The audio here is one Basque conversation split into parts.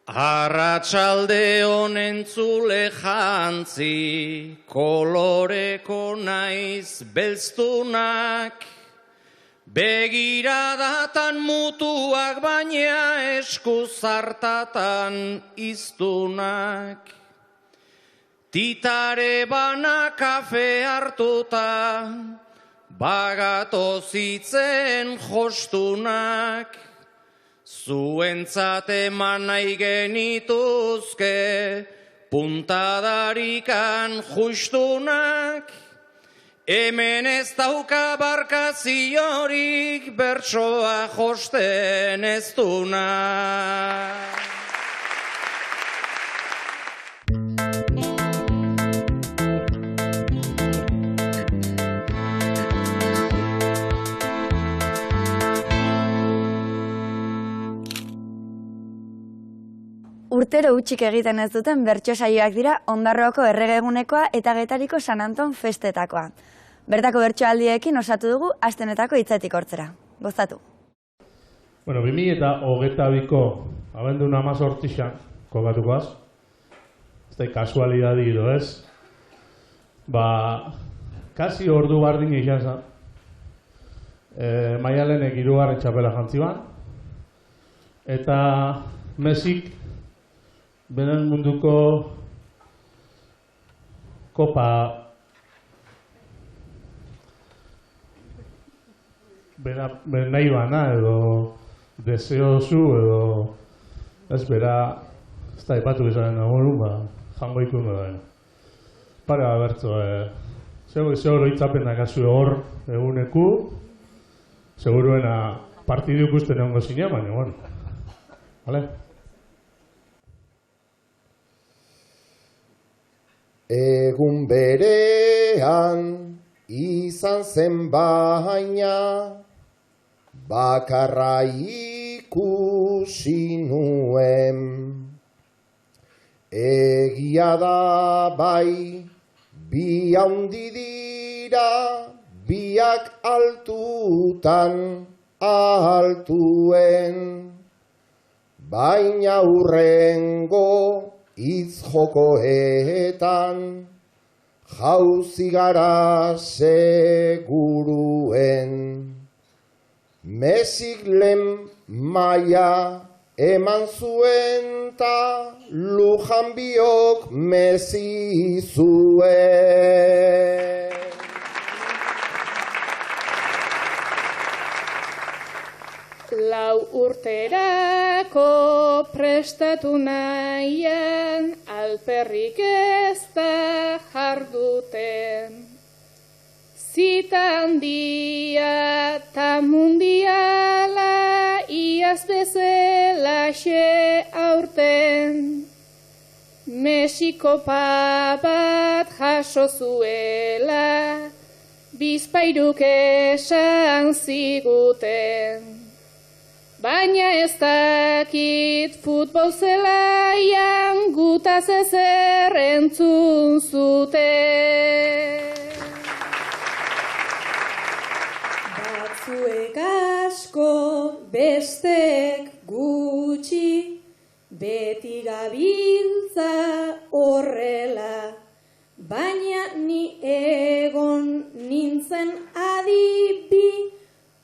Arratsalde honen zule jantzi, koloreko naiz belztunak, begiradatan mutuak baina esku zartatan iztunak. Titare bana kafe hartuta, bagatoz itzen jostunak, zuentzat eman nahi genituzke, puntadarikan justunak, hemen ez dauka barkaziorik bertsoa josten ez dunak. Urtero utxik egiten ez duten bertso saioak dira Ondarroako erregegunekoa eta Getariko San Anton festetakoa. Bertako bertsoaldiekin osatu dugu astenetako hitzetik hortzera. Gozatu. Bueno, 2022ko abendun 18 kokatukoaz. Ez da kasualidadi edo ez. Kasi ordu bardin izan zen. Maialenek 3. txapela jantzi ban. Eta Mesik benen munduko kopa nahi bana edo deseozu edo ez bera ez da ipatu izan egon jango ikun da. Pare bertzo, seguro itzapenak azu hor eguneku, seguruena partidu ikusten egongo zine, baina, bueno. Vale? Egun berean izan zen baina, bakarra ikusi nuen. Egia da bai, bi handi dira, biak altutan altuen. Baina hurrengo hitz jokoetan, jauzi gara seguruen. Mesik lehen maia eman zuen ta Lujan biok Mesi zuen. Lau urterako prestatu nahian, alperrik ez da jarduten. Zita handia eta mundiala, iaz bezalaxe aurten. Mexiko bat jaso zuela, bizpairuk esan ziguten. Baina ez dakit futbol zelaian gutaz ezer entzun zuten. Batzuek asko, bestek gutxi, beti gabiltza horrela. Baina ni egon nintzen adibi,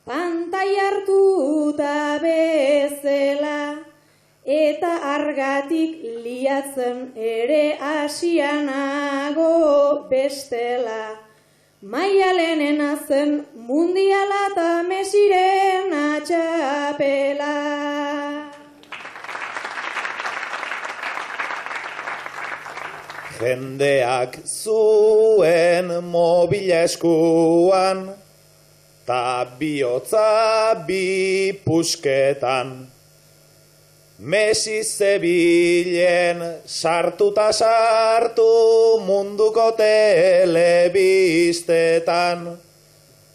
pantai hartuta bezala, eta argatik liatzen ere asianago bestela. Maialenena zen mundiala eta Mesiren atxapela. Jendeak zuen mobila eskuan, ta bihotza bi pusketan. Mesi zebilen sartuta sartu munduko telebistetan.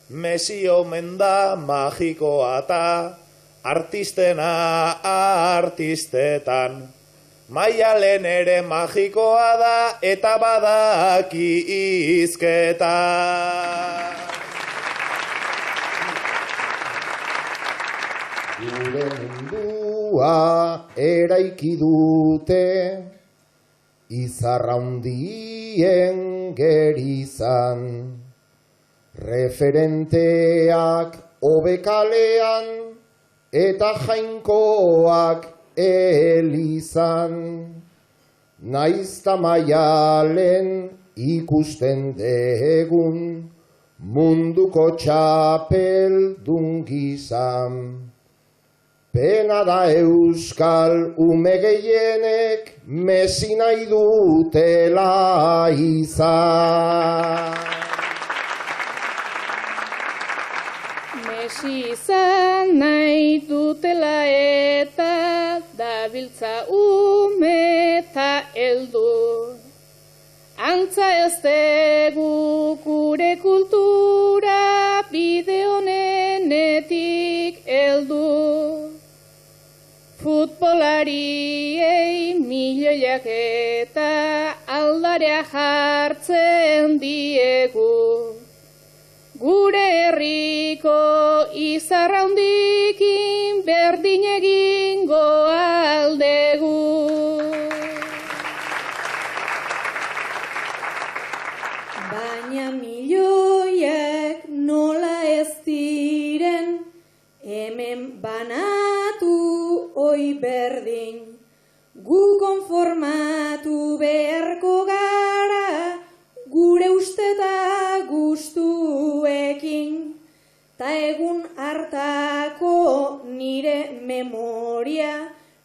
Mesi omen da magikoa ta artistena artistetan. Maialen ere magikoa da eta badaki hizketan. Gure mundu mundua eraiki dute, izarraundien gerizan, referenteak obekalean, eta jainkoak elizan, naizta Maialen ikusten degun, munduko txapeldun gizan. Pena da euskal ume gehienek Messi nahi dutela izan. Messi izan nahi dutela eta dabiltza ume eta heldu. Antza ez dugu gure kultura bide honenetik heldu. Futbolariei milioiak eta aldarea jartzen diegu. Gure herriko izarraundikin berdin egingo aldegu. Baina milioiak nola ez diren, hemen banatu oi berdin. Gu konformatu beharko gara, gure usteta gustuekin. Ta egun hartako nire memoria,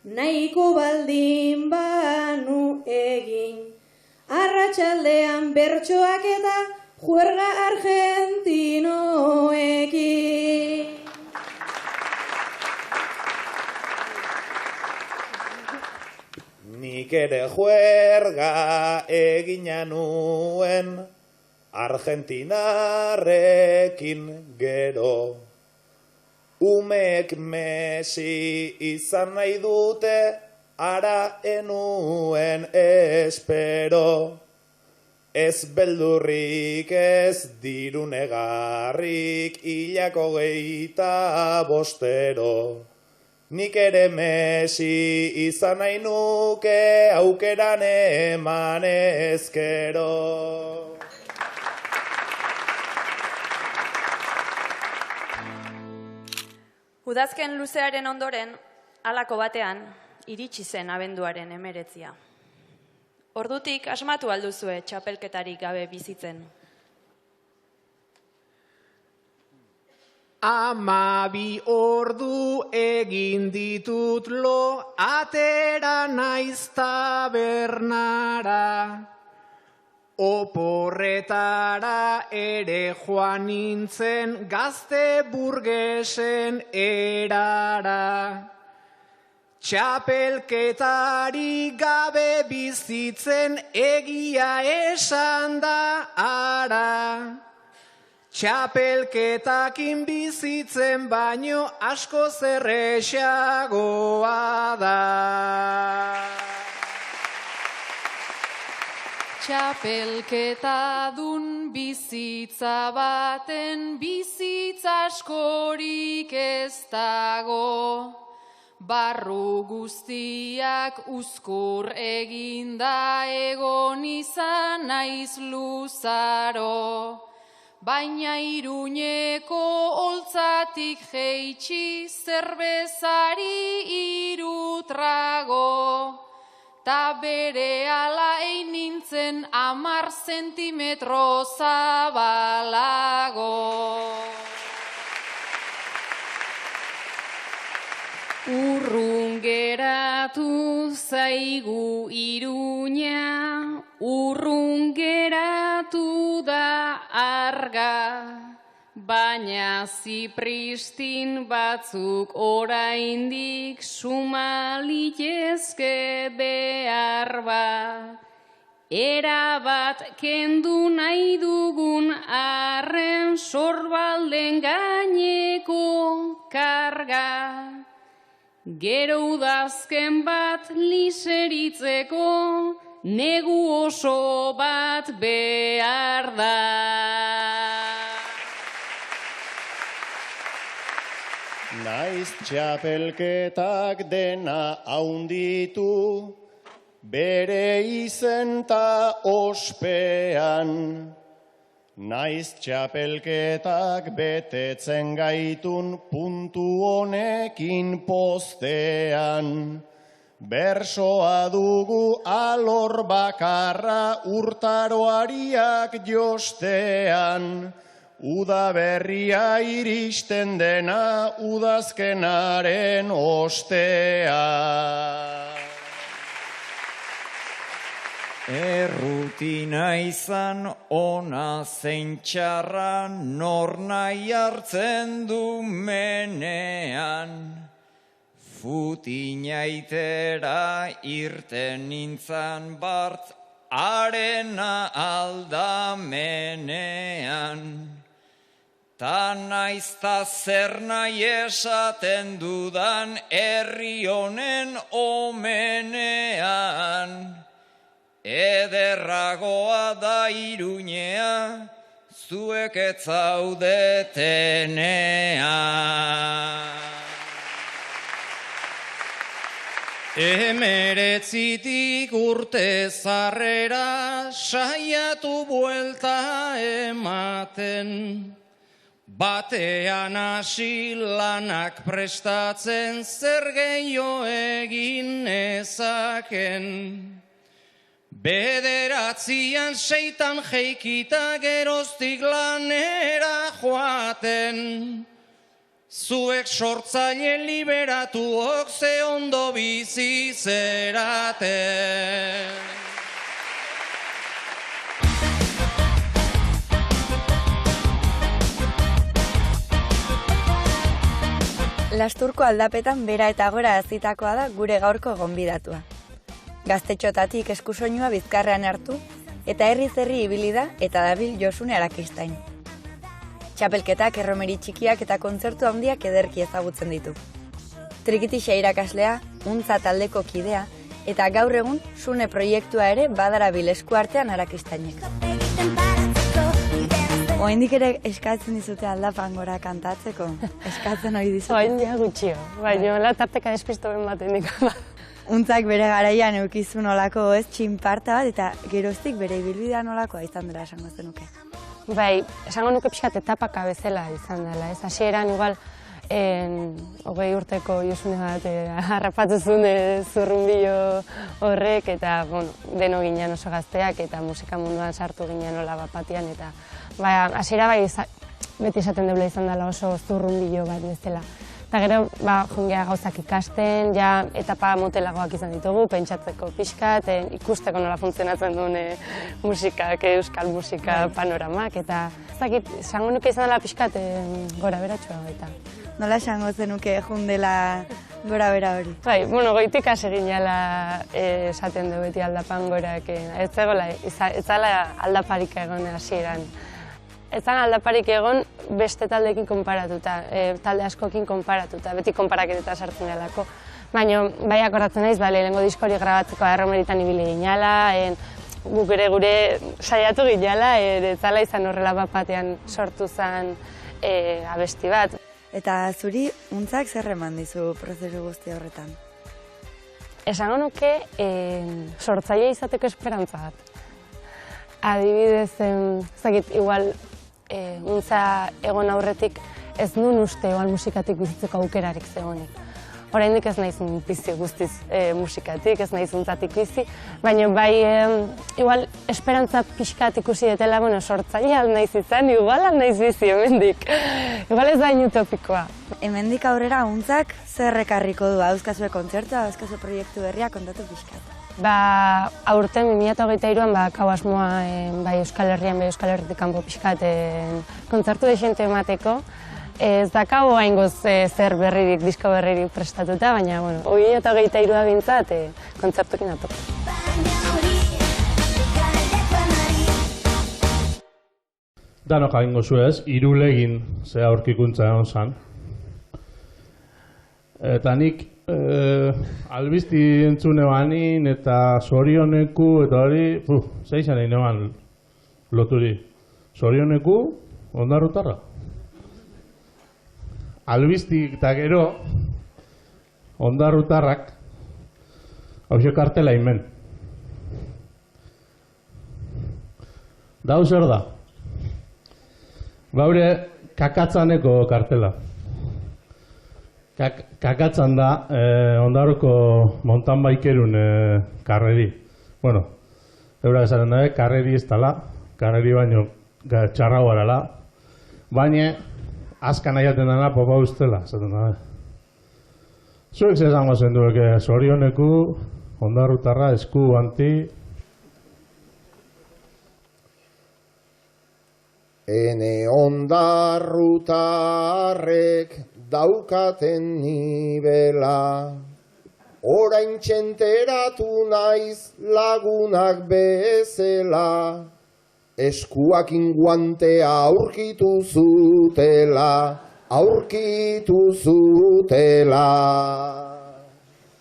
nahiko baldin banu egin. Arratsaldean bertsoak eta juerga argentinoekin. Nik ere juerga egina nuen Argentinarrekin gero. Umek Messi izan nahi dute, ara enuen espero. Ez beldurrik ez dirunegarrik hilako 25. Nik ere Messi izan nahi nuke aukeran eman ezkero. Udazken luzearen ondoren, halako batean, iritsi zen abenduaren 19. Ordutik asmatu alduzue txapelketarik gabe bizitzen. 12 ordu egin ditut lo, atera naiz tabernara. Oporretara ere joan nintzen gazte burgesen erara. Txapelketari gabe bizitzen egia esan da ara. Txapelketakin bizitzen baino asko zerrexagoa da. Txapelketadun bizitza baten bizitza askorik ez dago. Barru guztiak uzkur eginda egon izan naiz luzaro. Baina Iruñeko holtzatik jeitsi zerbezari 3 trago. Ta berehala egin nintzen 10 zentimetro zabalago. Urrun geratu zaigu Iruña, urrun geratu da arga. Baina zipristin batzuk oraindik suma litezke behar bat. Erabat kendu nahi dugun arren sorbalden gaineko karga. Gero udazken bat liseritzeko negu oso bat behar da. Naiz txapelketak dena haunditu, bere izen ta ospean. Naiz txapelketak betetzen gaitun puntu honekin postean. Bersoa dugu alor bakarra urtaroariak jostean. Uda berria iristen dena udazkenaren ostean. Errutina izan ona zein txarra nor nahi hartzen du menean. Futinaitera irten nintzan bart arena aldamenean. Ta naizta zer nahi esaten dudan herri honen omenean. Ederragoa da Iruñea, zuek ez zaudetenean. 19 urte zarrera saiatu buelta ematen. Batean hasi lanak prestatzen zer gehiago egin nezaken. Bederatzian 6 jeikita geroztik lanera joaten. Zuek sortzaile liberatuok ze ondo bizi zeraten. Lasturko aldapetan bera eta gora hazitakoa da gure gaurko gonbidatua. Gaztetxotatik eskusoinua bizkarrean hartu eta herri-zerri ibili da eta dabil Josune Arakistain. Txapelketak, erromeri txikiak eta kontzertu handiak ederki ezagutzen ditu. Trikitixa irakaslea, untza taldeko kidea eta gaur egun Sune proiektua ere badarabil eskuartean Arakistainek. Oraindik ere eskatzen dizute aldapan gora kantatzeko? Eskatzen hori dizute? Oraindik gutxio, baina latarteka despistoen baten diko. Untzak bere garaian eukizun olako txinparta bat eta geroztik bere ibilbidea nolakoa izan dela esango zenuke. Bai, esango nuke pixkat etapaka bezala izan dela, ez? Hasieran igual 20 urteko Josune bat harrapatu zuen zurrunbilo horrek eta deno ginen oso gazteak eta musika munduan sartu ginen hola bat-batean eta hasiera bai beti esaten deula izan dela oso zurrunbilo bat bezala. Eta gero, jungea gauzak ikasten, ja etapa motelagoak izan ditugu, pentsatzeko pixkat, ikusteko nola funtzionatzen duen musikak, euskal musika panoramak, eta ez dakit, esango nuke izan dela pixkat gora beratxua eta. Nola esango zenuke jundela gora bera hori? Bai, goitik hasi ginela esaten du beti aldapan gorak, ez zela aldaparik egon hasieran. Ez zan aldaparik egon beste taldeekin konparatuta, talde askokin konparatuta, beti konparaketeta sartzen delako. Baina, bai akordatzen naiz, lehenengo disko hori grabatzeko erromeritan ibili ginala, guk ere gure saiatu ginala, ez zala izan horrela bat-batean sortu zen abesti bat. Eta zuri, untzak zer eman dizu prozesu guzti horretan? Esango nuke, sortzaile izateko esperantza bat. Adibidez, zakit, igual, untza egon aurretik ez nun uste igual musikatik bizitzeko aukerarik zegoenik. Oraindik ez naiz bizi guztiz musikatik, ez naiz untzatik bizi, baina bai, igual, esperantza pixkat ikusi detela, sortzaile naiz izan, igual naiz bizi hemendik. Igual ez da utopikoa. Hemendik aurrera untzak zer ekarriko du? Dauzkazue kontzertua, dauzkazue proiektu berria, kontatu pixkat. Aurten 2023an kau asmoa bai Euskal Herrian, bai Euskal Herritik kanpo pixkat kontzertu dexente emateko. Ez dakau haingoz zer berririk, disko berririk prestatuta, baina 2023a bintzat kontzertukin atoko. Danok haingo zuez, irulegin ze aurkikuntza egon zan. Eta nik albizti entzune banin eta zorioneku eta hori, zeizan egin eban loturi. Zorioneku, ondarrutarra. Albiztik eta gero, ondarrutarrak, hauxe kartela imen. Dau zer da? Gaure kakatzaneko kartela. Kakatzan da ondarruko mountain bikerun karreri. Bueno, eurak esaten da, karreri ez dala, karreri baino txarrago arala, baina azkan aiaten dena popa ustela, esaten da. Zuek zezango zen duek, zorioneku, ondarrutarra, esku, anti. Ene ondarrutarrek daukaten nibela, orain txenteratu naiz lagunak bezela, eskuakin guantea aurkitu zutela,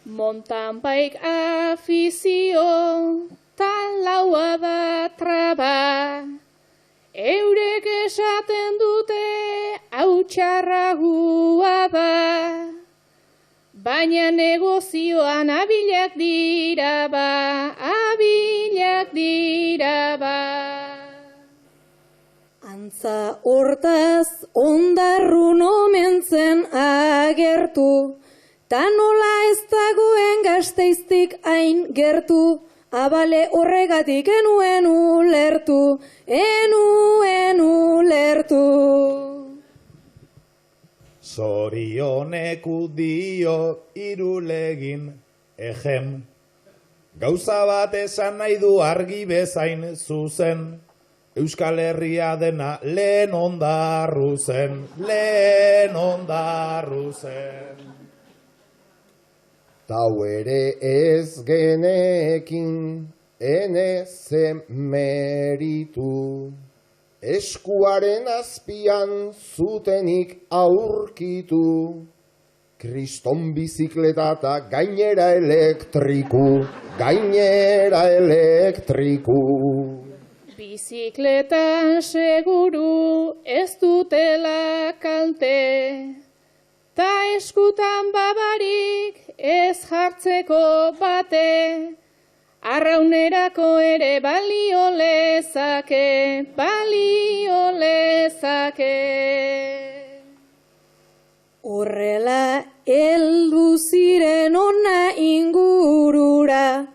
Mountain bike afizio, talaua da traba, eurek esaten dute hau txarragua da, baina negozioan abilak dira ba, Antza hortaz ondarrun omen zen agertu, ta nola ez dagoen Gasteiztik hain gertu, abale horregatik enuen ulertu. Zorioneku dio Irulegin ejem, gauza bat esan nahi du argi bezain zuzen, Euskal Herria dena lehen ondarru zen. Tau ere ez genekin ene meritu, eskuaren azpian zutenik aurkitu, kriston bizikleta eta gainera elektriku. Bizikletan seguru ez dutela kalte, ta eskutan babarik ez jartzeko bate, arraunerako ere balio lezake. Horrela heldu ziren ona ingurura,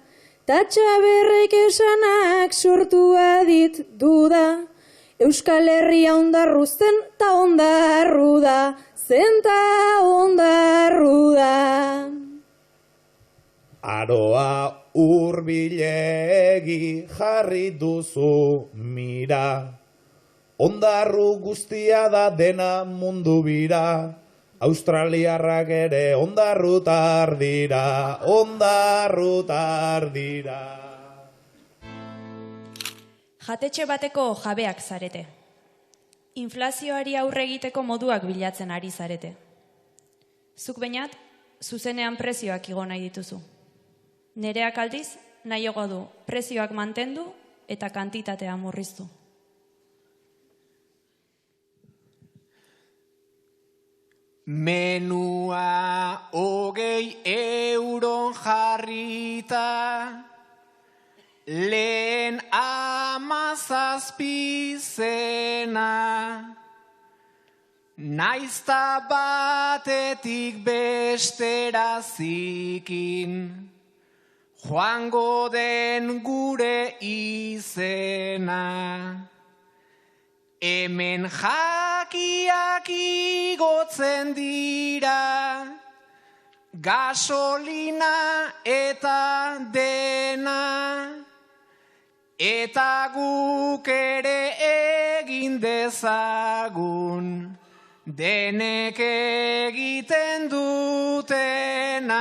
ta Txaberrek esanak sortu adit duda, Euskal Herria ondarru zen ta ondarru da. Aroa hurbilegi jarri duzu mira, ondarru guztia da dena mundu bira, australiarrak ere ondarrutar dira. Jatetxe bateko jabeak zarete. Inflazioari aurre egiteko moduak bilatzen ari zarete. Zuk bainat, zuzenean prezioak igo nahi dituzu. Nereak aldiz, nahiago du prezioak mantendu eta kantitatea murriztu. Menua 20 euron jarrita, lehen 17 zena, naizta batetik bestera zikin, joango den gure izena. Hemen jakiak igotzen dira, gasolina eta dena, eta guk ere egin dezagun, denek egiten dutena.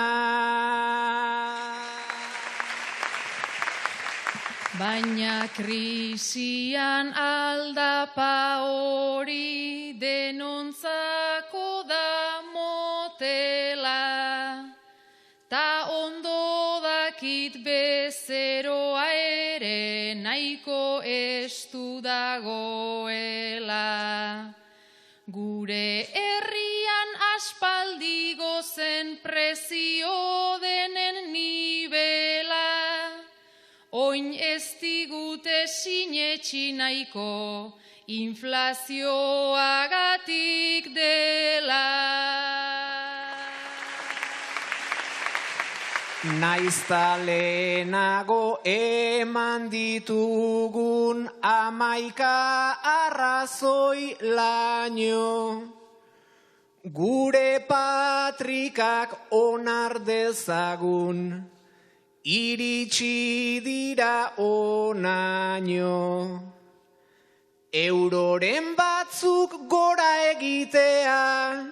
Baina krisian aldapa hori denontzako da motela, ta ondo dakit bezeroa ere nahiko estu dagoela. Gure herrian aspaldi gozen zen prezio denen nibela, oin ez digute sinetxi nahiko, inflazioagatik dela. Naizta lehenago eman ditugun 11 arrazoi laino, gure patrikak onar dezagun, iritsi dira onaino. Euroren batzuk gora egitea,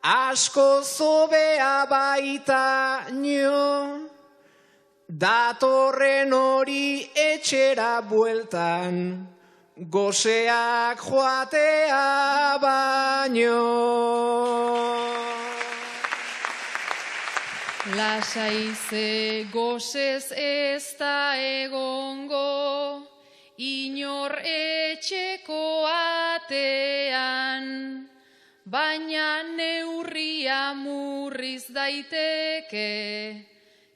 asko zobea baita nio, datorren hori etxera bueltan, goseak joatea baino. Lasai ze gozez ez da egongo, inor etxeko atean, baina neurria murriz daiteke,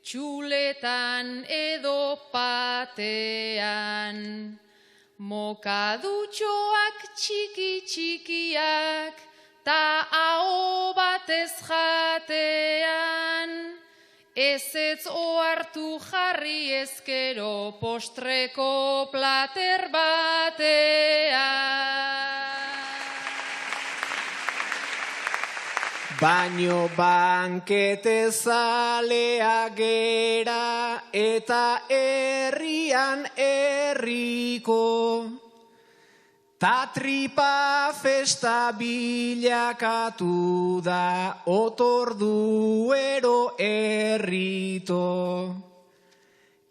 txuletan edo patean. Mokadutxoak txiki-txikiak, ta aho batez jatean, ezetz ohartu jarri ezkero postreko plater batean. Baino bankete zalea gera eta herrian herriko, ta tripa festa bilakatu da otorduero herrito.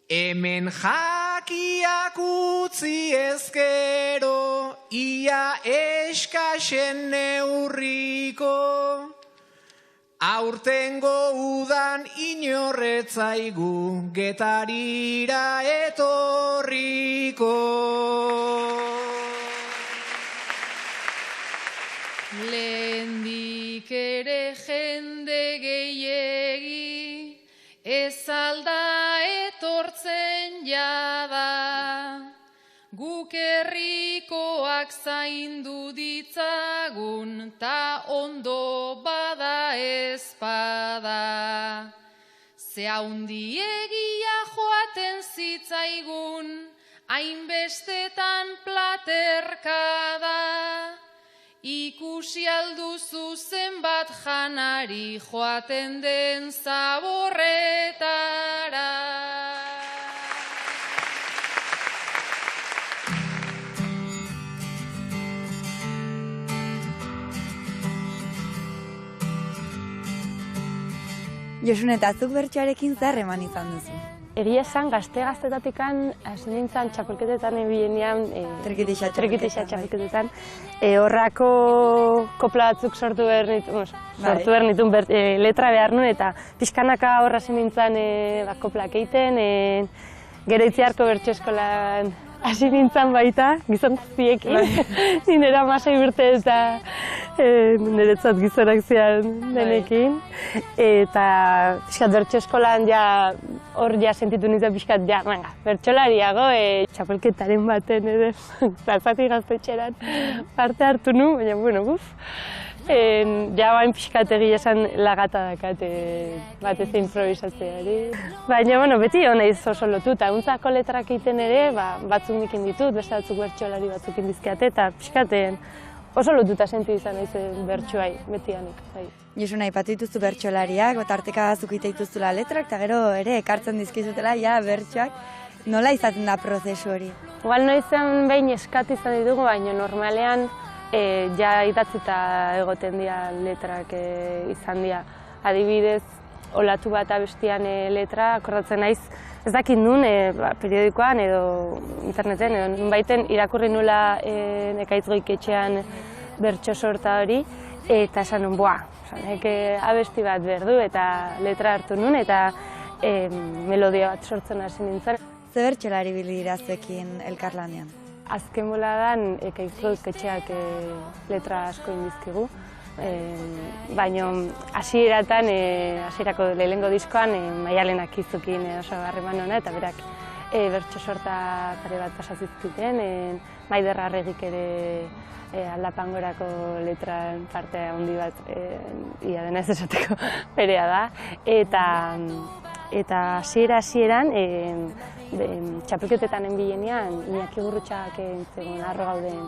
Hemen jakiak utzi ezkero, ia eskasen neurriko, aurtengo udan inorretzaigu Getarira etorriko. Lehendik ere jende gehiegi, ez alda etortzen jada, guk herrikoak zaindu ditzagun, ta ondo bada ezpada. Ze handiegia joaten zitzaigun, hainbestetan platerkada, ikusi alduzu zenbat janari joaten den zaborretara. Josune, eta zuk bertsoarekin zer eman izan duzu? Egia esan, gaztetatikan hasi nintzen txapelketetan ebilenean, trikitixa txapelketetan, horrako kopla batzuk sortu behar nituen, letra behar nuen, eta pixkanaka horra hasi nintzen koplak egiten, gero Itziarko bertso eskolan hasi nintzen baita, gizon guztiekin, nire 16 urte eta niretzat gizonak zian denekin. Eta pixkat bertso eskolan hor sentitu nintzen pixkat, bertsolariago, txapelketaren baten ere, plazati gaztetxeran parte hartu nu, baina, bueno, bain pixkat egia esan lagata dakat batez improvisatzeari. Baina, bueno, beti honeiz oso lotuta, untzako letrak egiten ere, batzuk nikin ditut, beste batzuk bertsolari batzuk indizkiate, eta pixkat oso lotuta sentu izan naizen bertsoai, beti anik. Josune, aipatu dituzu bertsolariak, tarteka zukite dituzula letrak, eta gero ere ekartzen dizkizutela bertsoak. Nola izaten da prozesu hori? Igual noizen behin eskatu izan ditugu, baina normalean idatzita egoten dira letrak izan dira. Adibidez, olatu bat abestian letra, akordatzen naiz, ez dakit nun, periodikoan edo interneten, edo nunbaiten irakurri nula Ekaitz Goiketxean bertso sorta hori, eta esan nun, abesti bat berdu eta letra hartu nun, eta melodia bat sortzen hasi nintzen. Ze bertsolari ibili dira zuekin elkarlanean? Azken boladan Ekaitz Goiketxeak letra asko indizkigu, baina hasieratan, hasierako lehenengo diskoan, Maialenak izukin oso harreman ona, eta berak bertso sorta pare bat pasatzizkiten, Maider Arregik ere Aldapangorako letran parte handi bat, ia denez esateko berea da, eta hasieran txapelketetan enbilenean Iñaki Gurrutxak entzegoen Harro gauden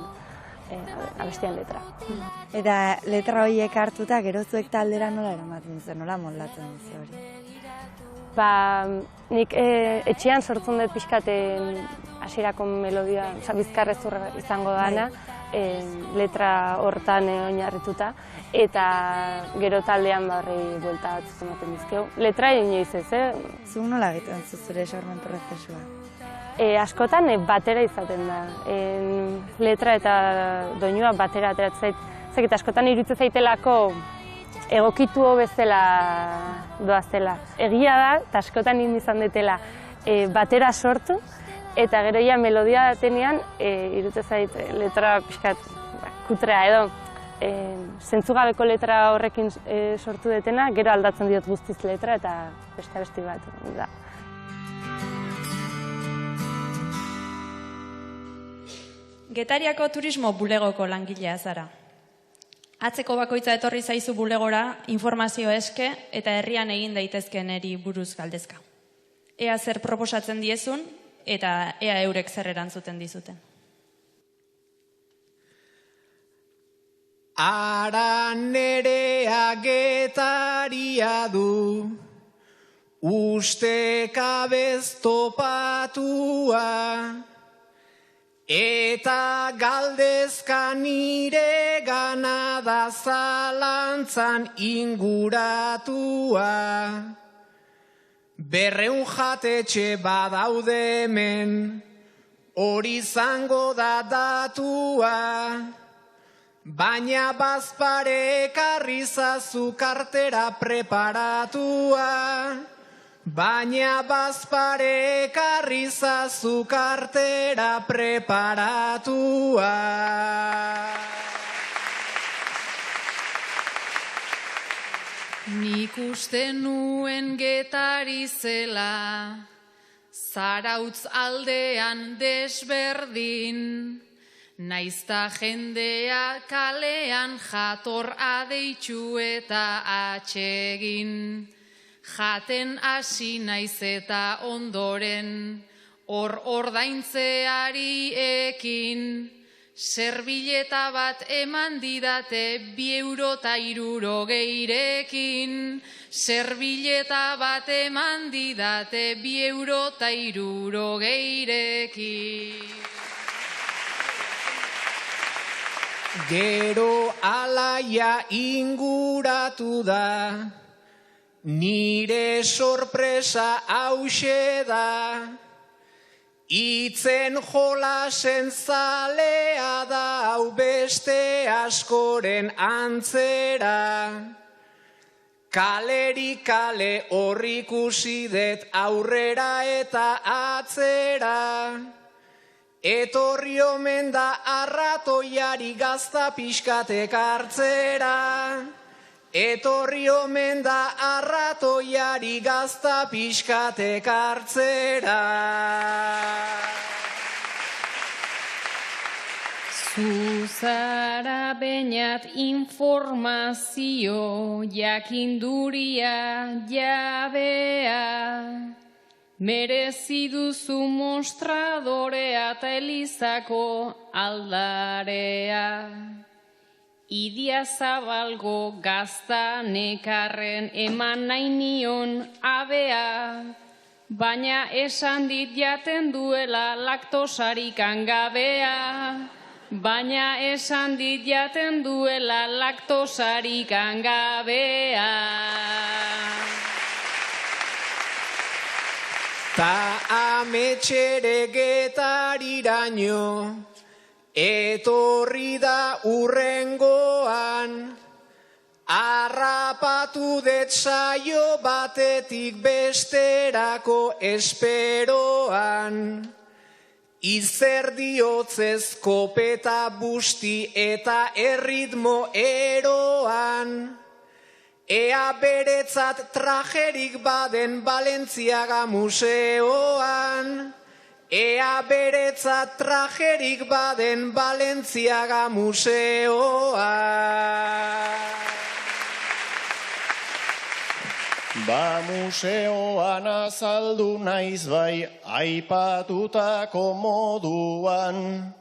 abestian letra. Eta letra horiek hartuta gero zuek taldera nola eramaten zen, nola moldatzen duzu hori? Nik etxean sortzen dut pixkat hasierako melodia, bizkarrezurra izango dana, letra hortan oinarrituta, eta gero taldean horri buelta bat ematen dizkeu. Letra inoiz ez, Zuk nola egiten zure sormen prozesua? Askotan batera izaten da. Letra eta doinua batera ateratzen zait. Askotan iruditzen zaitelako egokitu bezala doazela. Egia da, eta askotan izan detela batera sortu, eta gero ja melodia datenean iruditzen zait letra pixkat kutrea edo zentzugabeko letra horrekin sortu detena, gero aldatzen diot guztiz letra eta beste abesti bat da. Getariako turismo bulegoko langilea zara. Atzeko bakoitza etorri zaizu bulegora, informazio eske eta herrian egin daitezkeneri buruz galdezka. Ea zer proposatzen diezun eta ea eurek zer erantzuten dizuten. Ara nerea getaria du, ustekabez topatua, eta galdezka nire gana da zalantzan inguratua. 200 jatetxe badaude hemen, hori izango da datua, baina bazpare ekarri zazu kartera preparatua. Baina bazpare ekarri zazu kartera preparatua. Nik uste nuen Getari zela, Zarautz aldean desberdin, naizta jendea kalean jator adeitzu eta atsegin. Jaten hasi naiz eta ondoren, hor ordaintzeari ekin, serbileta bat eman didate 2,60 €. Serbileta bat eman didate 2,60 €. Gero alaia inguratu da, nire sorpresa hauxe da, itzen jolasen zalea da, hau beste askoren antzera. Kalerik kale horri ikusi dut aurrera eta atzera. Etorri omen da arratoiari gazta pixkatek hartzera. Etorri omen da arratoiari gazta pixkatek hartzera. Zuzara bainat informazio, jakinduria jabea, merezi duzu mostradorea eta elizako aldarea. Idia Zabalgo gazta nekarren eman nahi nion abea, baina esan dit jaten duela laktosarik angabea. Baina esan dit jaten duela laktosarik angabea. Ta ametxere Getariraino, etorri da urrengoan, harrapatu det saio batetik besterako esperoan. Izerdiotzez kopeta busti eta erritmo eroan. Ea beretzat trajerik baden Balentziaga museoan. Ea beretzat trajerik baden Balentziaga museoan. Ba museoan azaldu naiz bai aipatutako moduan,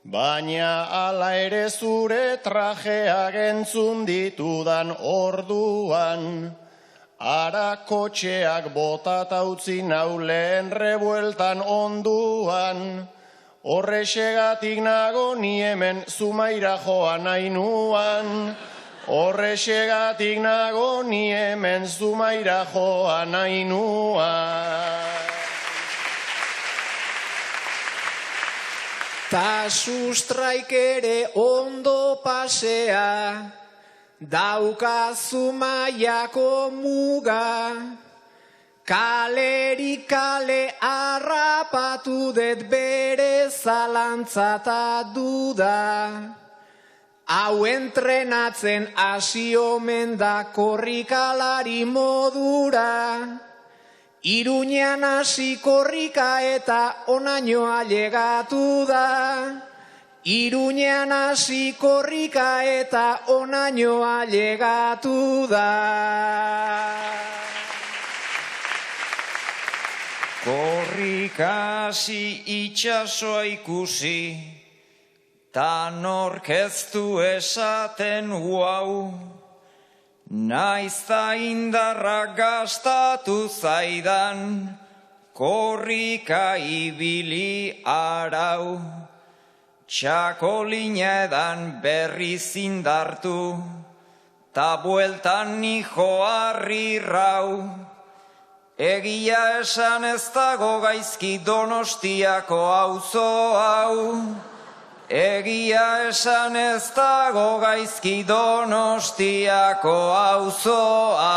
baina hala ere zure trajeak entzun ditudan orduan, ara kotxeak botata utzi nau lehen rebueltan onduan, horrexegatik nago ni hemen Zumaira joan nahi nuan. Horrexegatik nago ni hemen Zumaira joan nahi nuan. Ta sustraik ere ondo pasea, dauka Zumaiako muga. Kalerik kale harrapatu dut bere zalantzata duda. Hau entrenatzen hasi omen da korrikalari modura. Iruñean hasi korrika eta onaino ailegatu da. Iruñean hasi korrika eta onaino ailegatu da. Korrika hasi itxasoa ikusi, ta nork ez du esaten guau, naizta indarra gastatu zaidan, korrika ibili arau. Txakolina edan berriz indartu, ta bueltan nijo harri rau. Egia esan ez dago gaizki Donostiako auzo hau. Egia esan ez dago gaizki Donostiako auzoa.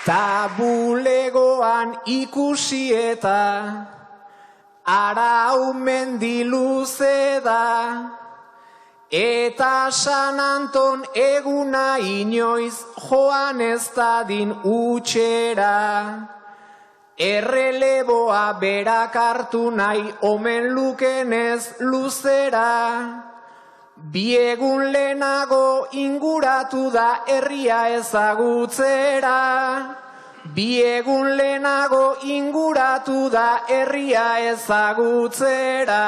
Ta bulegoan ikusi eta arau mendi luze da, eta San Anton eguna inoiz joan ez dadin utxera. Erreleboa berak hartu nahi omen lukenez luzera. Biegun lehenago inguratu da herria ezagutzera. Biegun lehenago inguratu da herria ezagutzera.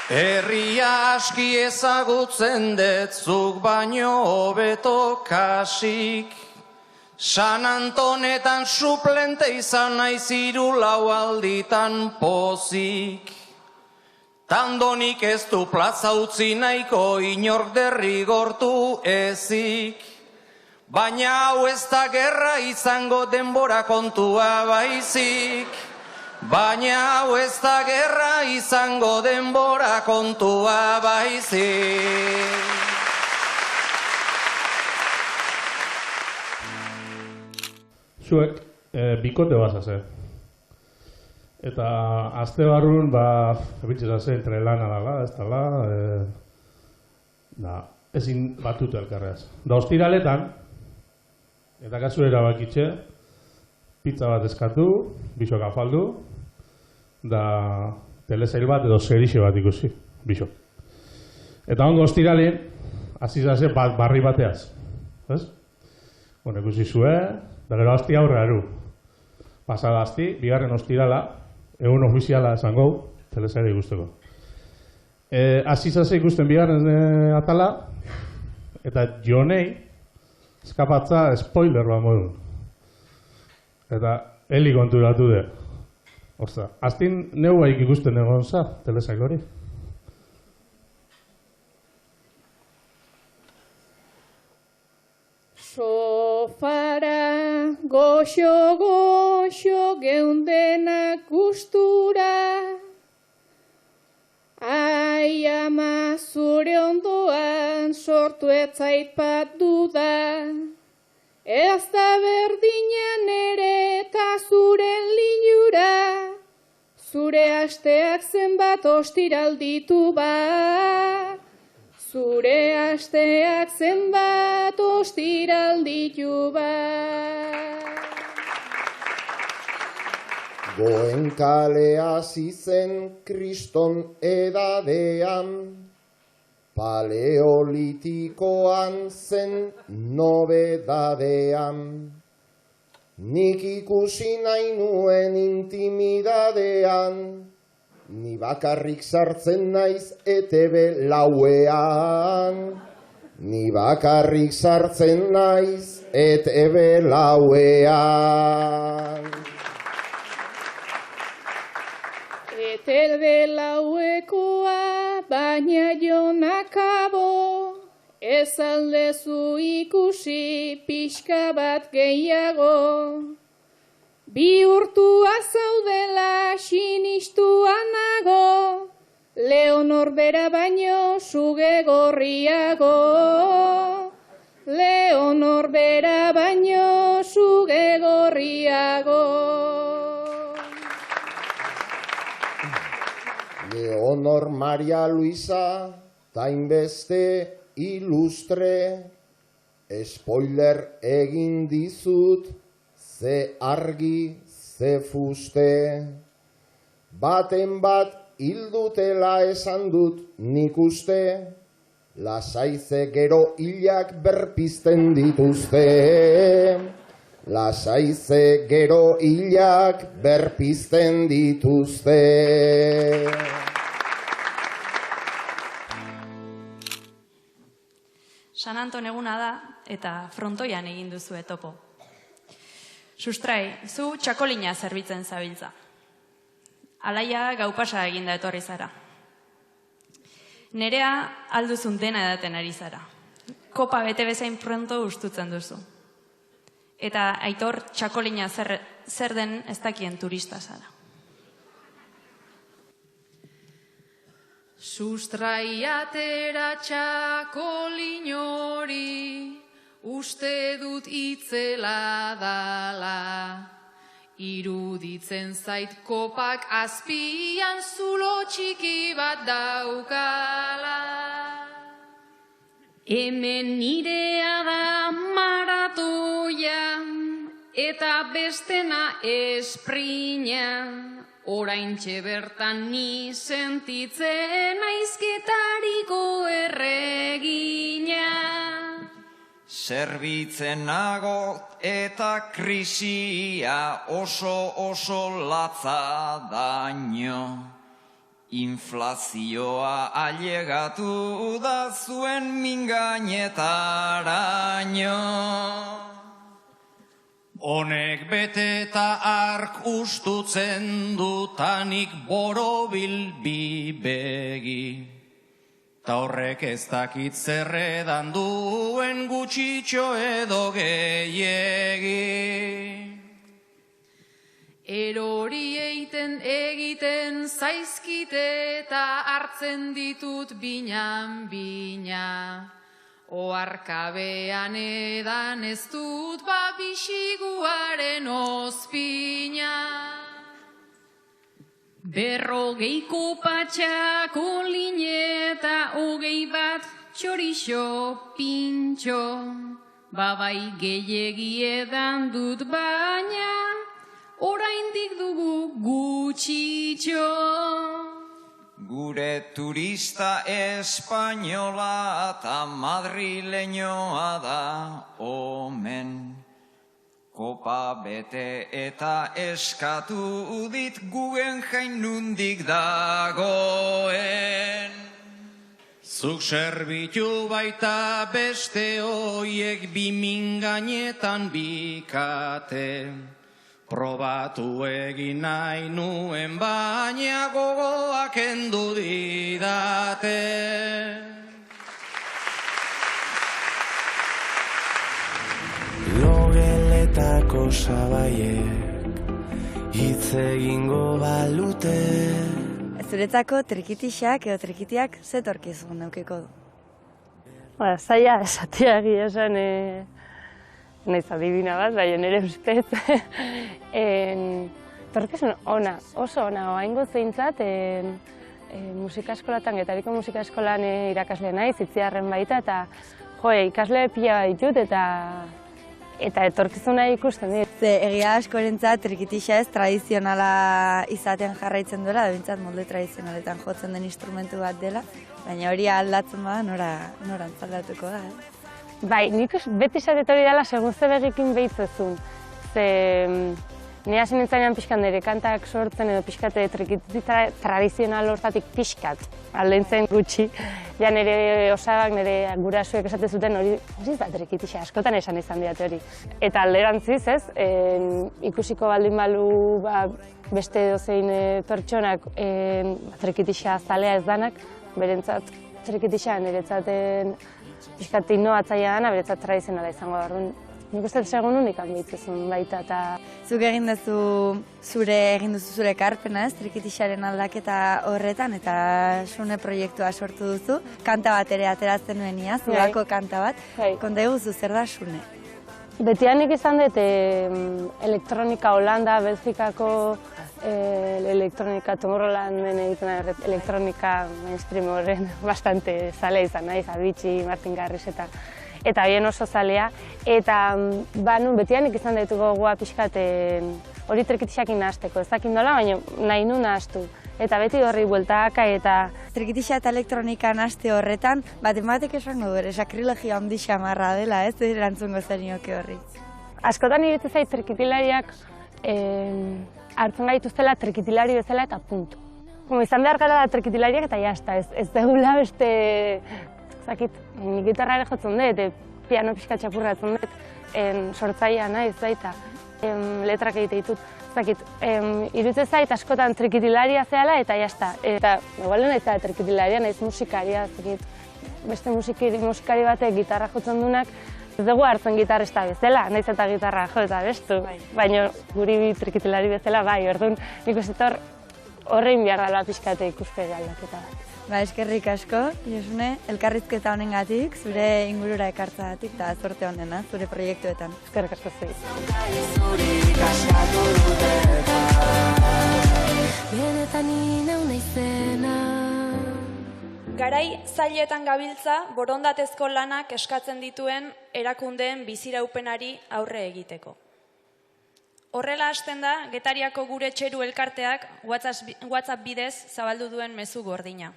Herria aski ezagutzen detzuk baino hobeto kasik. San Antonetan suplente izan naiz 3-4 alditan pozik. Tandonik ez du plaza utzi nahiko inork derrigortu ezik. Baina hau ez da gerra izango denbora kontua baizik. Baina hau ez da gerra izango denbora kontua baizik. Zuek bikote bazase. Eta azte barrun, ebitzezase entre lana dala, ez dala, ezin batutu elkarreaz. Da ostiraletan, eta kasu erabakitxe, pizza bat eskatu, bisok afaldu, da telesail bat edo serixe bat ikusi, bisok. Eta ongo ostiralin, azizase barri bateaz, ez? Bueno, ikusi zue, da gero asti aurre aru. Pasada asti, bigarren ostirala, egun ofiziala esango, telesaila ikusteko. Azizase ikusten bigarren atala, eta jonei, eskapatza spoiler bat modun. Eta heli konturatu de. Orza, aztin neu baik ikusten egon za, telesail hori. Sofara, goxo geundenak gustura, ai ama zure ondoan sortu etzait bat duda, ez da berdinan ere eta zure linura, zure asteak zenbat ostiralditu bat, zure asteak zenbat ostiralditu bat. Goen kalea zizen kriston edadean, paleolitikoan zen nobedadean. Nik ikusi nahi nuen intimidadean, ni bakarrik sartzen naiz ETB lauean. Ni bakarrik sartzen naiz ETB lauean. ETB lauekoa baina jonakabo, ez aldezu ikusi pixka bat gehiago. Bihurtua zaudela sinistua nago, Leonor bera baino suge gorriago. Leonor bera baino suge gorriago. Leonor Maria Luisa, tainbeste ilustre, spoiler egin dizut, ze argi, ze fuste. Baten bat hildutela esan dut nik uste, lasaize gero hilak berpizten dituzte. Lasaize gero hilak berpizten dituzte. San Anton eguna da eta frontoian egin duzu topo. Sustrai, zu txakolina zerbitzen zabiltza. Alaia gaupasa eginda etorri zara. Nerea alduzun dena edaten ari zara. Kopa bete bezain pronto ustutzen duzu. Eta Aitor txakolina zer den ez dakien turista zara. Sustrai atera txakolin hori, uste dut itzela dala. Iruditzen zait kopak azpian zulo txiki bat daukala. Hemen nirea da maratoia, eta bestena esprina. Oraintxe bertan ni sentitzen aizketariko erregina. Zerbitzen nago eta krisia oso latza daño. Inflazioa ailegatu da zuen mingainetaraino. Honek bete eta ark ustutzen dutanik borobil bibegi. Ta horrek ez dakit zerredan duen gutxitxo edo gehiegi. Erori egiten zaizkite eta hartzen ditut binan bina. Oarkabean edan ez dut babixiguaren ospina. Berrogeiko patxako lineta, 21 txorixo pintxo. Babai gehiegi edan dut baina, oraindik dugu gutxitxo. Gure turista espainola eta madrileñoa da omen. Kopa bete eta eskatu dit Guggenheim nundik dagoen. Zuk zerbitu baita beste hoiek bimingainetan bikate. Probatu egin nahi nuen baina gogoak endu didate. Logeletako sabaiek hitz egingo balute. Zuretzako trikitixak edo trikitiak zetorkizun daukiko du? Zaila esatea egia esan, naiz adibina bat, baina nire ustez. Etorkizun ona, oso ona, oraingoz behintzat, musika eskolatan, Getariko musika eskolan irakasle naiz, Itziarren baita, eta ikasle pila ditut, eta etorkizuna ikusten dit. Egia askorentzat trikitixa ez tradizionala izaten jarraitzen duela, da bintzat molde tradizionaletan jotzen den instrumentu bat dela, baina hori aldatzen bada nora aldatuko da. Bai, nik beti esatet hori dela segun ze begikin behitzezun. Ni hasi nintzanean pixkat nire kantak sortzen edo pixkat trikiti tradizional hortatik pixkat aldentzen gutxi. Ja nire osabak, nire gurasuek esaten zuten hori ez da trikitixa, askotan esan izan diat hori. Eta alderantziz, ez, ikusiko baldin balu beste dozein pertsonak trikitixa zalea ez danak, berentzat trikitixa niretzat pixkat innovatzaia dana, beretzat tradizionala izango da. Nik uste segun unikan behitzezun baita eta... Zuk egin duzu zure ekarpena ez, trikitixaren aldaketa horretan eta Sune proiektua sortu duzu. Kanta bat ere ateratzen nuen iaz, zugako kanta bat. Konta eguzu, zer da Sune? Betianik izan dut elektronika Holanda, Belgikako elektronika Tomorrowlanden egiten elektronika mainstream horren bastante zale izan naiz, Avicii, Martin Garrix eta bien oso zalea, eta betianik izan dut gogoa pixkat hori trikitixakin nahasteko, ez dakit nola, baina nahi nu nahastu. Eta beti horri bueltaka eta... Trikitixa eta elektronika nahaste horretan, batek esango du, sakrilegio handi xamarra dela, ez erantzungo zenioke horri. Askotan iritsi zait trikitilariak hartzen gaituztela trikitilari bezala eta puntu. Izan behar gara da trikitilariak eta jazta, ez degula beste... Zakit, nik gitarra ere jotzen dut, piano pixka txapurratzen dut, sortzaia naiz baita, letrak egite ditut. Zakit, iruditzen zait askotan trikitilaria zehala eta jazta. Eta, egualen naiz da trikitilaria, naiz musikaria, zakit. Beste musikari batek gitarra jotzen dunak, ez dugu hartzen gitarrista bezala, naiz eta gitarra jo eta bestu. Baina guri trikitilari bezala bai, orduan nik uste horrein behar dela pixkate ikuspegi aldaketa bat. Eskerrik asko, Josune, elkarrizketa honengatik, zure ingurura ekartzagatik eta zorte honena, zure proiektuetan. Eskerrik asko zui. Garai zailetan gabiltza, borondatezko lanak eskatzen dituen erakundeen biziraupenari aurre egiteko. Horrela hasten da, Getariako gure txeru elkarteak WhatsApp bidez zabaldu duen mezu gordina.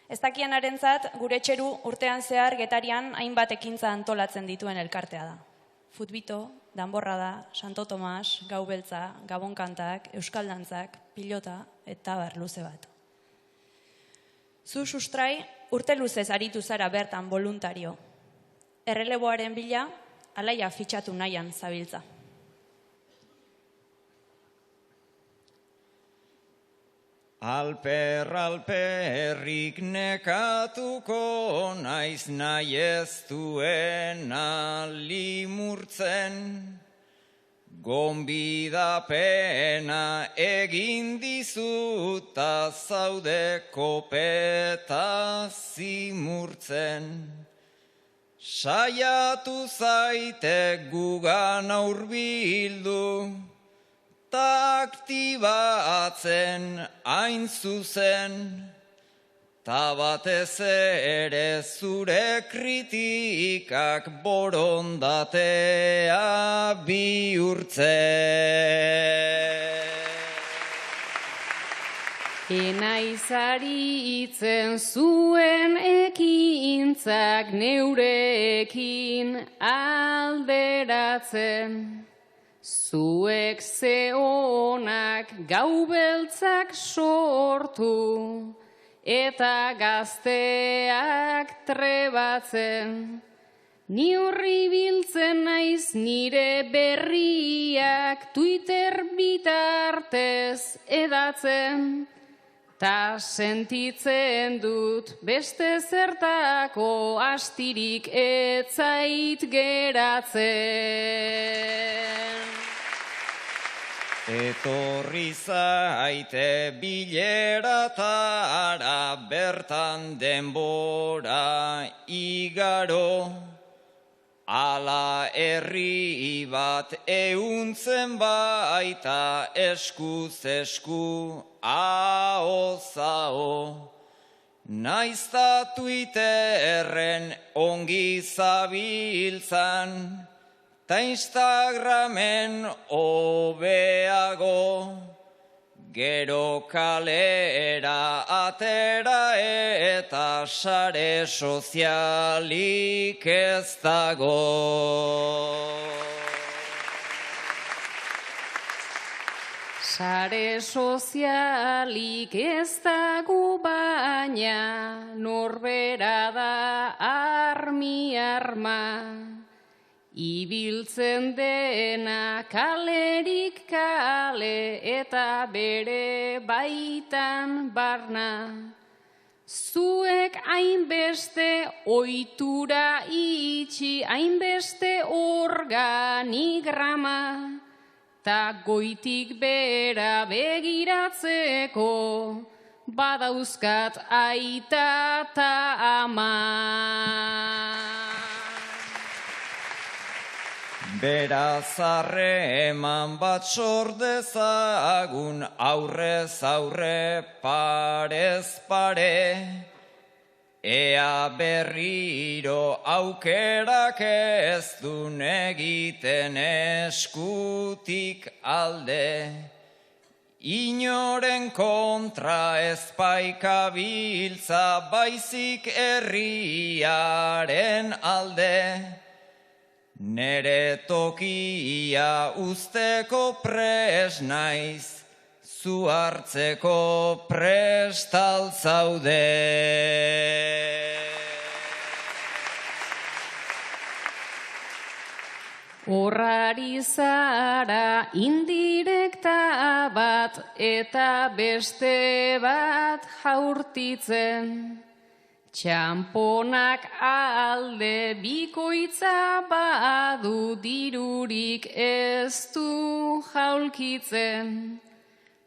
Ez dakianarentzat, gure txeru urtean zehar Getarian hainbat ekintza antolatzen dituen elkartea da. Futbito, danborrada, Santo Tomas, Gau Beltza, Gabon kantak, Euskal dantzak, pilota eta luze bat. Zu sustrai, urte luzez aritu zara bertan voluntario. Erreleboaren bila, alaia fitxatu nahian zabiltza. Alperrik nekatuko naiz nahi ez duena limurtzen, gonbidapena egin dizuta zaude kopeta zimurtzen. Saiatu zaite gugan aurbildu, ta aktibatzen hain zuzen, ta batez ere zure kritikak borondatea bihurtzen. Enaizari itzen zuen ekintzak neurekin alderatzen, zuek zeonak Gau Beltzak sortu eta gazteak trebatzen. Ni horri biltzen naiz nire berriak Twitter bitartez edatzen, ta sentitzen dut beste zertako astirik etzait geratzen. Etorri zaite bileratara bertan denbora igaro, ala herri bat ehuntzen baita eskuz esku ahoz aho. Naizta Twitterren ongi zabiltzan, ta Instagramen hobeago, gero kalera atera eta sare sozialik ez dago. Sare sozialik ez dago baina norbera da armi arma. Ibiltzen dena kalerik kale eta bere baitan barna. Zuek hainbeste ohitura itxi, hainbeste organigrama, ta goitik bera begiratzeko badauzkat aita ta ama. Beraz harreman bat sordezagun aurrez aurre parez pare, ea berriro aukerak ez dun egiten eskutik alde, inoren kontra ez paikabiltza baizik herriaren alde. Nere tokia usteko pres naiz, zu hartzeko prest altzaude. Horrari zara indirekta bat eta beste bat jaurtitzen. Txamponak alde bikoitza badu dirurik ez du jaulkitzen.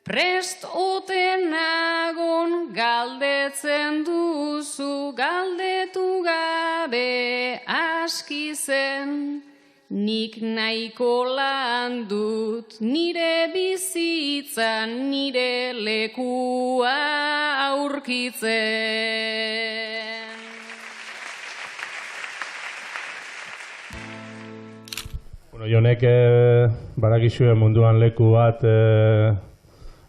Prest oten nagon galdetzen duzu, galdetu gabe aski zen. Nik nahiko lan dut nire bizitzan, nire lekua aurkitzen. Bueno, Jonek barakizue munduan leku bat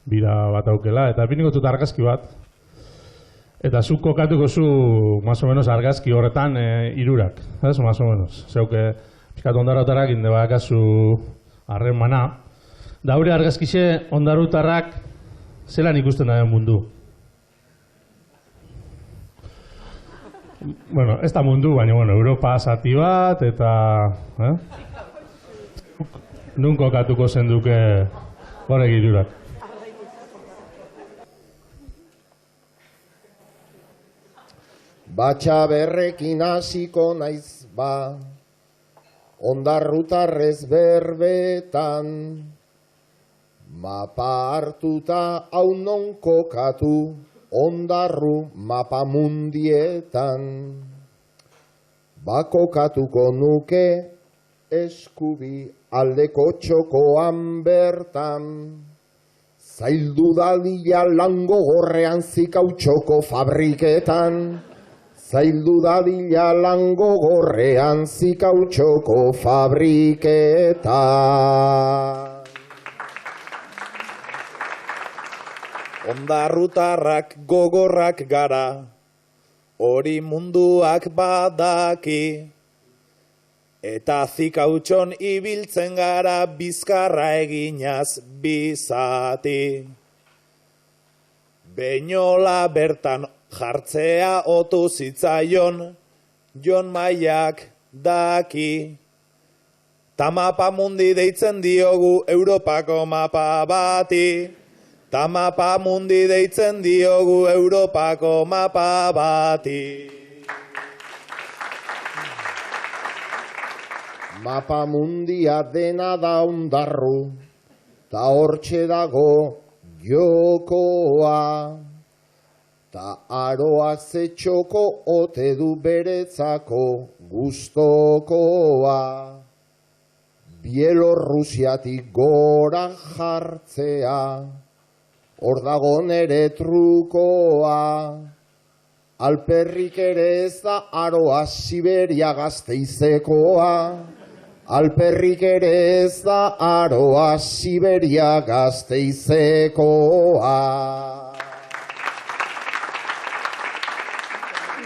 bira bat aukela, eta piniko dut argazki bat. Eta zuk kokatuko zu, más o menos, argazki horretan irurak, ez, más o menos. Zeuke, pixkat ondarotarak inde bakazu harremana. Da hori argazkixe ondarotarrak zelan ikusten da mundu. Bueno, ez da mundu, baina, bueno, Europa zati bat, eta... Nun kokatuko zenduke horrek irurak. Batxa berrekin hasiko naiz ba, ondarrutarrez berbetan, mapa hartuta hau non kokatu, ondarru mapa mundietan. Bakokatuko nuke eskubi aldeko txokoan bertan, zaildu dadila lango gorrean zikautxoko fabriketan, zaildu dadila lango gorrean zikautxoko fabriketan. Ondarrutarrak gogorrak gara, hori munduak badaki, eta zikautxon ibiltzen gara bizkarra eginaz bizati. Beinola bertan jartzea otu zitzaion, Jon Maiak daki. Ta mapa mundi deitzen diogu Europako mapa bati. Ta mapa mundi deitzen diogu Europako mapa bati. Mapa mundia dena da ondarru, ta hortxe dago jokoa, ta aroak zetxoko ote du beretzako gustokoa. Bielorrusiatik gora jartzea, hor dago nere trukoa. Alperrik ere ez da aroa Siberia Gasteizekoa. Alperrik ere ez da aroa Siberia Gasteizekoa.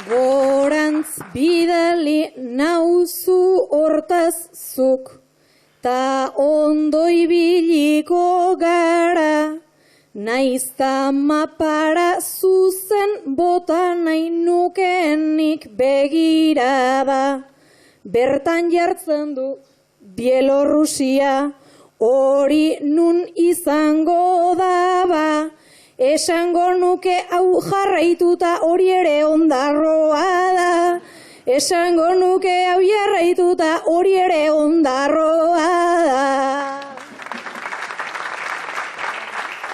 Gorantz bidali nauzu hortaz zuk, ta ondo ibiliko gara, naizta mapara zuzen bota nahi nukenik begirada. Bertan jartzen du Bielorrusia, hori nun izango daba. Esango nuke hau jarraituta hori ere ondarroa da. Esango nuke hau jarraituta hori ere ondarroa da.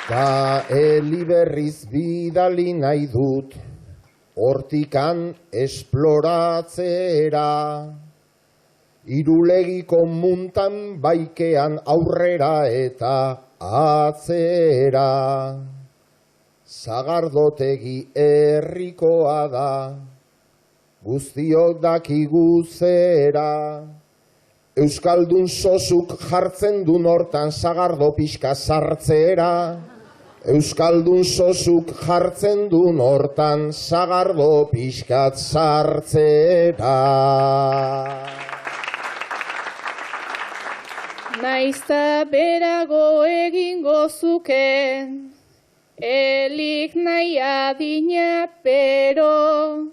Ta Eliberriz bidali nahi dut, hortikan esploratzera. Irulegiko muntan baikean aurrera eta atzera. Sagardotegi herrikoa da, guztiok dakigu zera. Euskaldun sosuk jartzen du nortan sagardo pixka sartzera. Euskaldun sosuk jartzen du nortan sagardo pixkat sartzera. Naizta berago egingo zuken, elik nahi adina pero,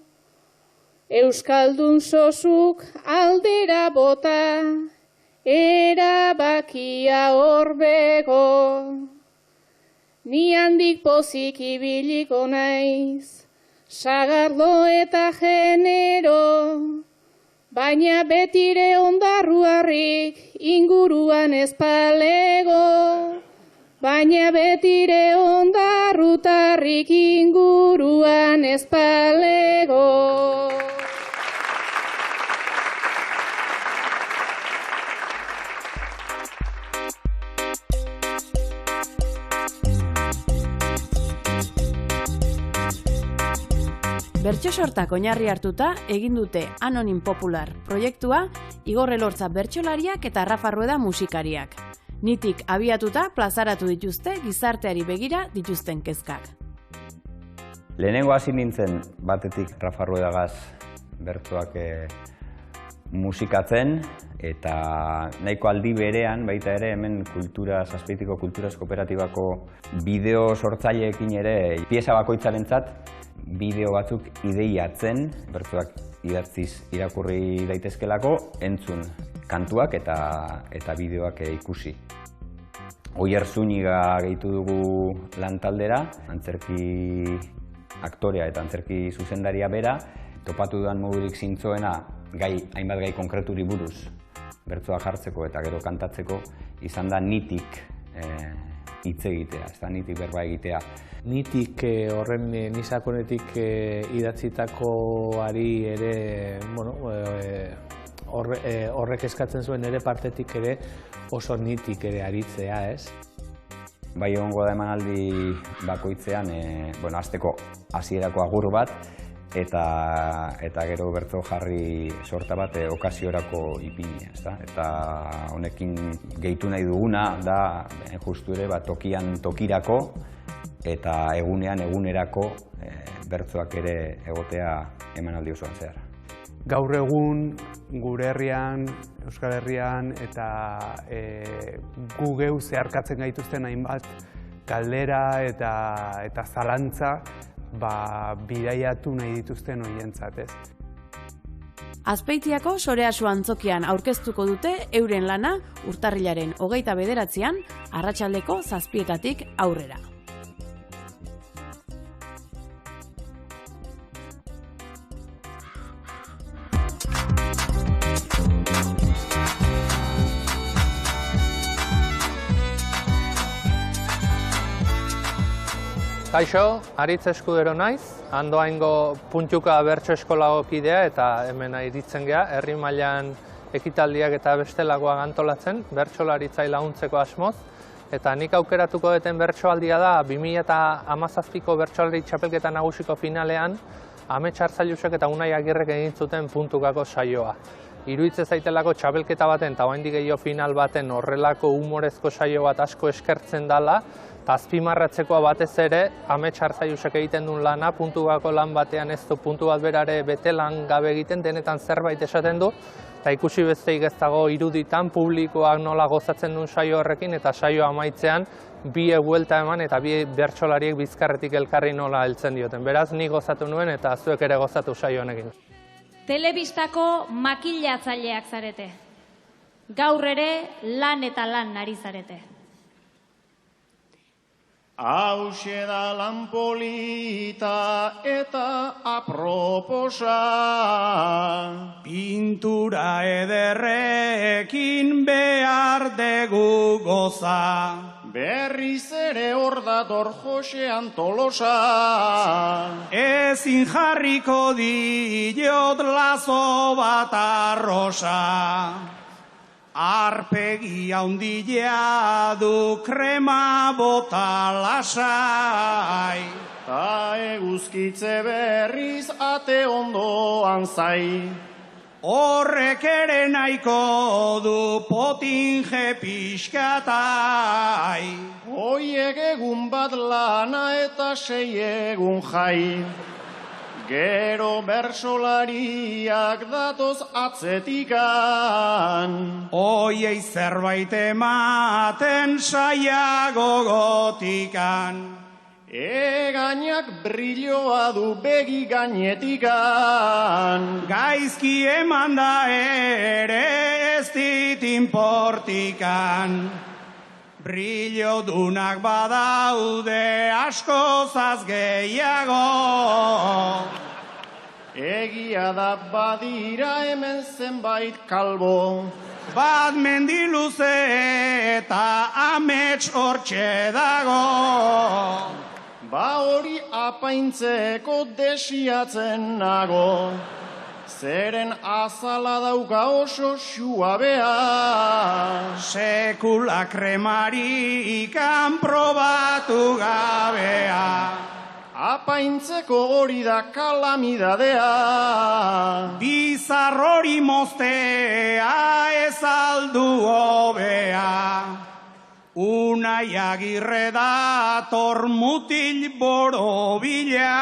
Euskaldun sosuk aldera bota, erabakia horbego. Ni handik pozik ibiliko naiz, sagardo eta genero, baina betire ondarruarrik inguruan espalego. Baina betire ondarrutarrik inguruan espalego. Bertso sortak oinarri hartuta egin dute Anonim Popular proiektua Igor Elortza bertsolariak eta Rafa Rueda musikariak. Nitik abiatuta plazaratu dituzte gizarteari begira dituzten kezkak. Lehenengo hasi nintzen batetik Rafa Ruedagaz bertsoak musikatzen, eta nahiko aldi berean baita ere hemen Zazpeitiko Kulturaz Kooperatibako bideo sortzaileekin ere pieza bakoitzarentzat bideo batzuk ideiatzen, bertsoak idatziz irakurri daitezkelako, entzun kantuak eta bideoak ikusi. Oier Zuniga gehitu dugu lantaldera, antzerki aktorea eta antzerki zuzendaria bera, topatu dudan modurik zintzoena hainbat gai konkreturi buruz bertsoa jartzeko eta gero kantatzeko izan da nitik hitz egitea, ez da nitik berba egitea. Nitik horren nisakonetik idatzitakoari ere, horrek eskatzen zuen ere partetik ere oso nitik ere aritzea, ez? Bai egongo da emanaldi bakoitzean, azteko hasierako agur bat, eta gero bertso jarri sorta bat okasiorako ipini, ezta? Eta honekin gehitu nahi duguna da justu ere tokian tokirako eta egunean egunerako bertsoak ere egotea emanaldi osoan zehar. Gaur egun gure herrian, Euskal Herrian eta gu geu zeharkatzen gaituzten hainbat galdera eta zalantza bidaiatu nahi dituzten horientzat, ez? Azpeitiako Soreasu antzokian aurkeztuko dute euren lana urtarrilaren 29an arratsaldeko 7:00 aurrera. Kaixo, Aritz Eskudero naiz, Andoaingo Puntuka bertso eskolako kidea eta hemen iritzen gea, herri mailan ekitaldiak eta bestelakoak antolatzen, bertsolaritzai laguntzeko asmoz. Eta nik aukeratuko duten bertsoaldia da 2017ko bertsolari txapelketa nagusiko finalean Amets Arzailusek eta Unai Agirrek egin zuten Puntukako saioa. Iruditzen zaitelako txapelketa baten eta oraindik gehiago final baten horrelako humorezko saio bat asko eskertzen dela, eta azpimarratzekoa batez ere Amets Arzailusek egiten duen lana, Puntukako lan batean ez du puntu bat berare bete lan gabe egiten, denetan zerbait esaten du, eta ikusi besteik ez dago iruditan publikoak nola gozatzen duen saio horrekin, eta saio amaitzean bi buelta eman eta bi bertsolariek bizkarretik elkarri nola heltzen dioten. Beraz, ni gozatu nuen eta zuek ere gozatu saio honekin. Telebistako makilatzaileak zarete. Gaur ere lan eta lan ari zarete. Hauxe da lan polita eta aproposa. Pintura ederrekin behar dugu goza. Berriz ere hor dator Josean Tolosa. Ezin jarriko diot lazo bat arrosa. Arpegi haundilea du krema bota lasai. Ta eguzkitze berriz ate ondoan zai. Horrek ere nahiko du potinge pixkatai. Hoiek egun bat lana eta 6 egun jai. Gero bersolariak datoz atzetikan. Oiei zerbait ematen saia gogotikan. Egainak brilloa du begi gainetikan. Gaizki eman da ere ez dit inportikan. Brillo dunak badaude askozaz gehiago. Egia da badira hemen zenbait kalbo. Bat mendiluze eta amets hortxe dago. Ba hori apaintzeko desiatzen nago. Zeren azala dauka oso suabea. Sekula kremarikan probatu gabea. Apaintzeko hori da kalamidadea. Bizar hori moztea ez aldu hobea. Unai Agirre dator mutil borobila.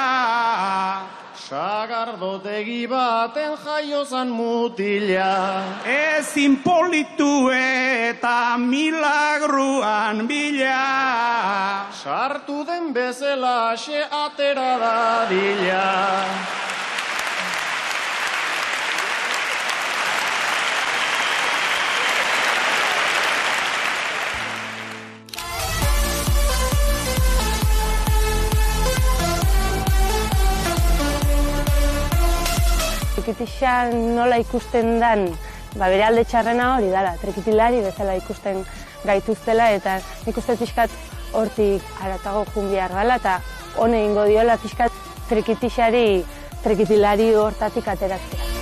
Sagardotegi baten jaiozan mutila. Ezin politu eta milagruan bila. Sartu den bezala xe atera dadila. Trikitixa nola ikusten dan, bere alde txarrena hori dala, trikitilari bezala ikusten gaituztela eta nik uste pixkat hortik haratago jun behar dela eta hone ingo diola pixkat trikitixari trikitilari hortatik ateratzea.